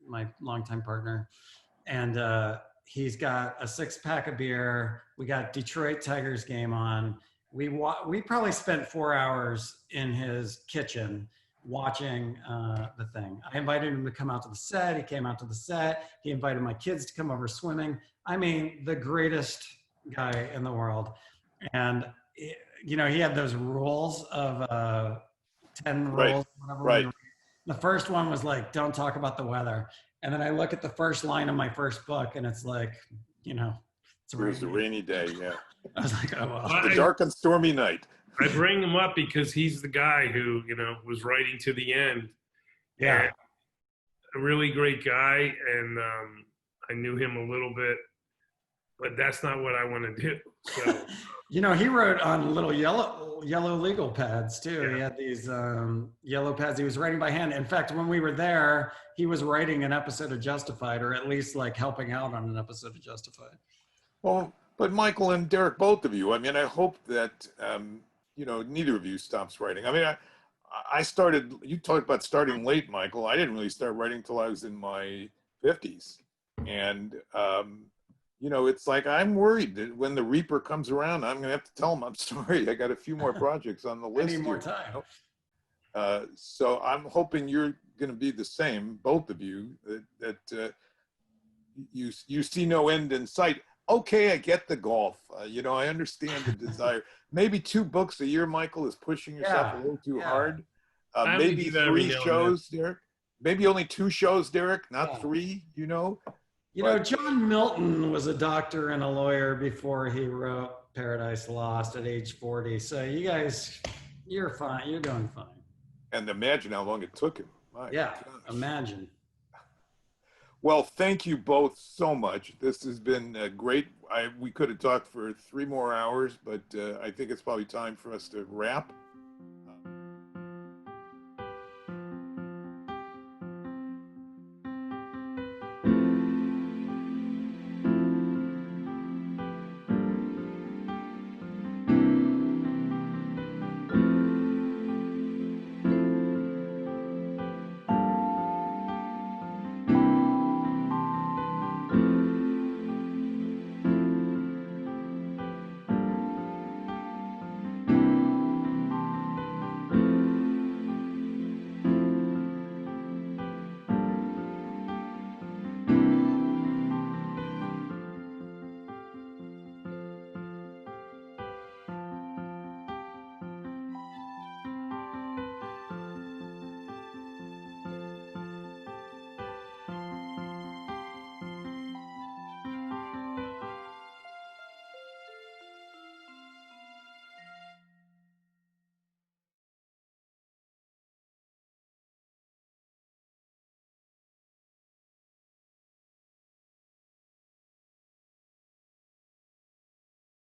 my longtime partner. And he's got a 6-pack of beer. We got Detroit Tigers game on. We probably spent 4 hours in his kitchen watching the thing. I invited him to come out to the set. He came out to the set. He invited my kids to come over swimming. I mean, the greatest guy in the world. And, he had those rules of 10 rules. Whatever. Right. The first one was like, don't talk about the weather. And then I look at the first line of my first book and it's like, it's It was a rainy day, yeah. I was like, oh, well. The dark and stormy night. I bring him up because he's the guy who, was writing to the end. Yeah. And a really great guy. And I knew him a little bit, but that's not what I want to do. So, he wrote on little yellow legal pads too. Yeah. He had these yellow pads he was writing by hand. In fact, when we were there, he was writing an episode of Justified, or at least like helping out on an episode of Justified. Well, but Michael and Derek, both of you, I mean, I hope that, neither of you stops writing. I mean, I started, you talked about starting late, Michael. I didn't really start writing till I was in my 50s. And, it's like, I'm worried that when the Reaper comes around, I'm going to have to tell him, I'm sorry, I got a few more projects on the list. I need more time. So I'm hoping you're going to be the same, both of you, that you see no end in sight. Okay, I get the golf. I understand the desire. Maybe 2 books a year, Michael, is pushing yourself a little too hard. Maybe 3 shows, Derek. Maybe only 2 shows, Derek, not 3, John Milton was a doctor and a lawyer before he wrote Paradise Lost at age 40. So you guys, you're fine. You're doing fine. And imagine how long it took him. My gosh. Imagine. Well, thank you both so much. This has been great. We could have talked for 3 more hours, but I think it's probably time for us to wrap.